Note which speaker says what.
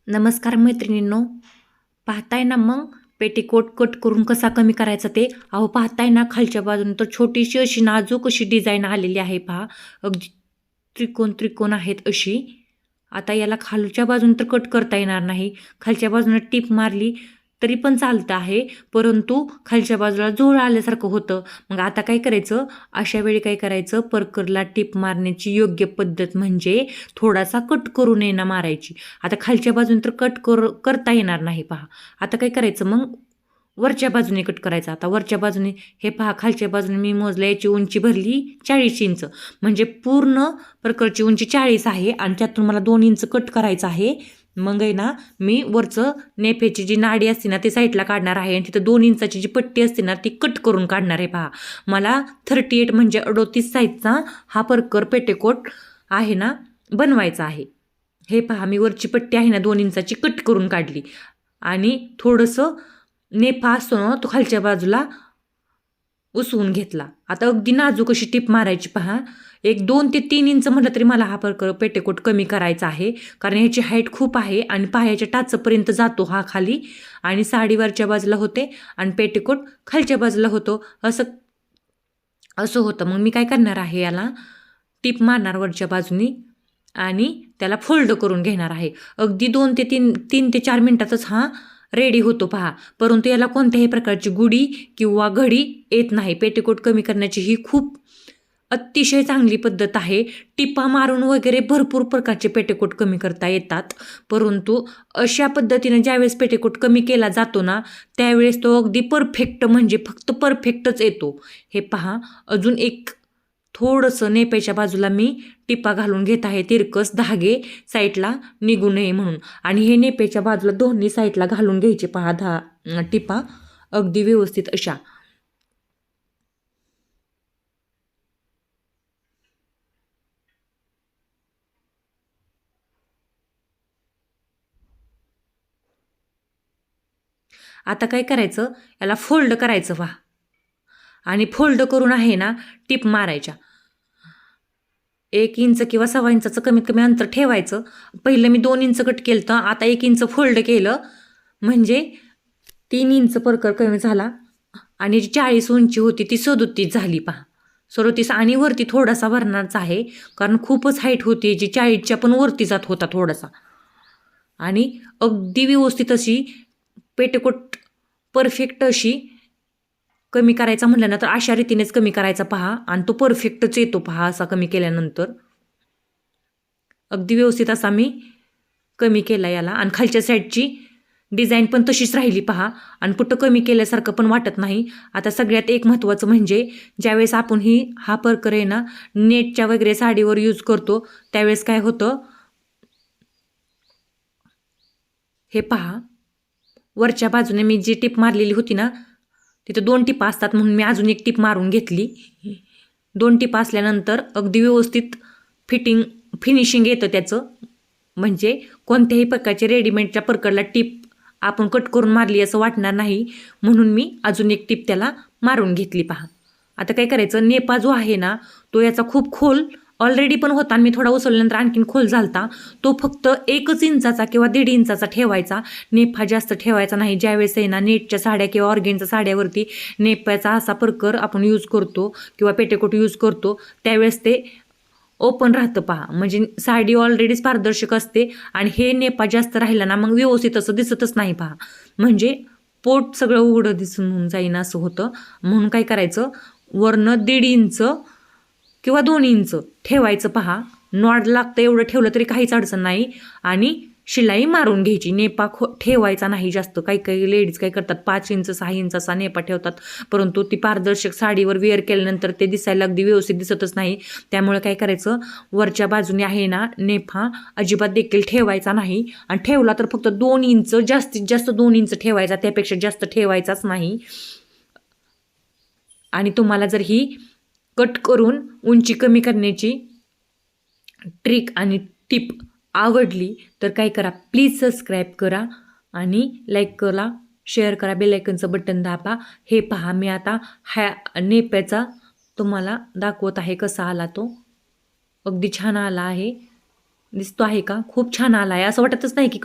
Speaker 1: नमस्कार मैत्रिणींनो. पाहताय ना मग पेटीकोट कट करून कसा कमी करायचा ते. अहो पाहताय ना खालच्या बाजून तर छोटीशी अशी नाजूक अशी डिझाईन आलेली आहे पहा. अगदी त्रिकोण त्रिकोण आहेत अशी. आता याला खालच्या बाजून तर कट करता येणार नाही. खालच्या बाजूनं टीप मारली तरी पण चालतं आहे, परंतु खालच्या बाजूला झोळ आल्यासारखं होतं. मग आता काय करायचं, अशा वेळी काय करायचं, परकरला टीप मारण्याची योग्य पद्धत म्हणजे थोडासा कट करून येणं मारायची. आता खालच्या बाजून तर करता येणार नाही पहा. आता काय करायचं मग वरच्या बाजूने कट करायचा. आता वरच्या बाजूने हे पहा, खालच्या बाजूने मी मोजलं, याची उंची भरली 40 इंच, म्हणजे पूर्ण प्रकारची उंची 40 आहे आणि त्यातून मला 2 इंच कट करायचं आहे. मग आहे ना, मी वरचं नेफ्याची जी नाडी असते ना ती साईडला काढणार आहे आणि तिथं 2 इंचाची जी पट्टी असते ना ती कट करून काढणार आहे पहा. मला 38 म्हणजे 38 साईजचा हा परकर पेटीकोट आहे ना बनवायचा आहे. हे पहा, मी वरची पट्टी आहे ना 2 इंचाची कट करून काढली आणि थोडंसं नेफा असतो ना तो खालच्या बाजूला उसवून घेतला. आता अगदी नाजूक अशी टीप मारायची पहा. एक 2 ते 3 इंच म्हटलं तरी मला हा पेटीकोट कमी करायचा आहे, कारण ह्याची हाईट खूप आहे आणि पायाच्या टाचपर्यंत जातो हा खाली आणि साडीवरच्या बाजूला होते आणि पेटीकोट खालच्या बाजूला होतो, असं असं होतं. मग मी काय करणार आहे, याला टीप मारणार वरच्या बाजूनी आणि त्याला फोल्ड करून घेणार आहे. अगदी 2 ते 3 ते 4 मिनिटातच हा रेडी होतो पहा. परंतु याला कोणत्याही प्रकारची गुढी किंवा घडी येत नाही. पेटीकोट कमी करण्याची ही खूप अतिशय चांगली पद्धत आहे. टिपा मारून वगैरे भरपूर प्रकारचे पेटीकोट कमी करता येतात, परंतु अशा पद्धतीने ज्यावेळेस पेटीकोट कमी केला जातो ना त्यावेळेस तो अगदी परफेक्ट, म्हणजे फक्त परफेक्टच येतो. हे पहा, अजून एक थोडंसं नेपेच्या बाजूला मी टिपा घालून घेत आहे, तिरकस धागे साईडला निघू नये म्हणून. आणि हे नेपेच्या बाजूला दोन्ही साईडला घालून घ्यायचे पहा टिपा अगदी व्यवस्थित अशा. आता काय करायचं, याला फोल्ड करायचं पहा आणि फोल्ड करून आहे ना टिप मारायच्या. 1 इंच किंवा 1.25 इंचाचं कमीत कमी अंतर ठेवायचं. पहिलं मी 2 इंच कट केलं तर आता 1 इंच फोल्ड केलं म्हणजे 3 इंच परकर कमी झाला आणि जी 40 उंची होती ती 37 झाली पहा. 37 आणि वरती थोडासा भरणारच आहे, कारण खूपच हाईट होती जी 40च्या पण वरती जात होता थोडासा. आणि अगदी व्यवस्थित अशी पेटीकोट परफेक्ट अशी कमी करायचा म्हटलं ना तर अशा रीतीनेच कमी करायचा पहा आणि तो परफेक्टच येतो पहा. असा कमी केल्यानंतर अगदी व्यवस्थित असा मी कमी केला याला आणि खालच्या साईडची डिझाईन पण तशीच राहिली पहा आणि कुठं कमी केल्यासारखं पण वाटत नाही. आता सगळ्यात एक महत्त्वाचं म्हणजे ज्यावेळेस आपण हा परकर आहे ना नेटच्या वगैरे साडीवर यूज करतो त्यावेळेस काय होतं, हे पहा, वरच्या बाजूने मी जी टिप मारलेली होती ना तिथं 2 टिपा असतात, म्हणून मी अजून एक टिप मारून घेतली. 2 टिपा असल्यानंतर अगदी व्यवस्थित फिनिशिंग येतं त्याचं. म्हणजे कोणत्याही प्रकारचे रेडीमेडच्या परकरला टिप आपण कट करून मारली असं वाटणार नाही, म्हणून मी अजून एक टिप त्याला मारून घेतली पहा. आता काय करायचं, नेपा जो आहे ना तो याचा खूप खोल ऑलरेडी पण होता आणि मी थोडा उसळल्यानंतर आणखीन खोल झालता. तो फक्त 1 इंचाचा किंवा 1.5 इंचाचा ठेवायचा, नेफा जास्त ठेवायचा नाही. ज्यावेळेस आहे ना नेटच्या साड्या किंवा ऑर्गेनच्या साड्यावरती नेफ्याचा असा परकर आपण यूज करतो किंवा पेटीकोट यूज करतो त्यावेळेस ते ओपन राहतं पहा, म्हणजे साडी ऑलरेडीच पारदर्शक असते आणि हे नेपा जास्त राहिला ना मग व्यवस्थित असं दिसतच नाही पहा, म्हणजे पोट सगळं उघडं दिसून जाईन असं होतं. म्हणून काय करायचं, वरनं 1.5 इंच किंवा 2 इंच ठेवायचं पहा. नॉड लागतं एवढं ठेवलं तरी काहीच अडचण नाही आणि शिलाई मारून घ्यायची. नेपा ठेवायचा नाही जास्त. काही काही लेडीज काय करतात 5 इंच 6 इंचाचा नेपा ठेवतात, परंतु ती पारदर्शक साडीवर वेअर केल्यानंतर ते दिसायला अगदी व्यवस्थित दिसतच नाही. त्यामुळे काय करायचं, वरच्या बाजूने आहे ना नेफा अजिबात देखील ठेवायचा नाही आणि ठेवला तर फक्त 2 इंच, जास्तीत जास्त 2 इंच ठेवायचा, त्यापेक्षा जास्त ठेवायचाच नाही. आणि तुम्हाला जर ही कट करून उंची कमी करण्याची ट्रिक आणि टिप आवडली तर काय करा, प्लीज सबस्क्राईब करा आणि लाईक करा, शेअर करा, बेल आयकॉनचं बटन दाबा. हे पहा, मी आता नेप्याचा तुम्हाला दाखवत आहे कसा आला तो. अगदी छान आला आहे, दिसतो आहे का, खूप छान आला आहे. असं वाटतच नाही की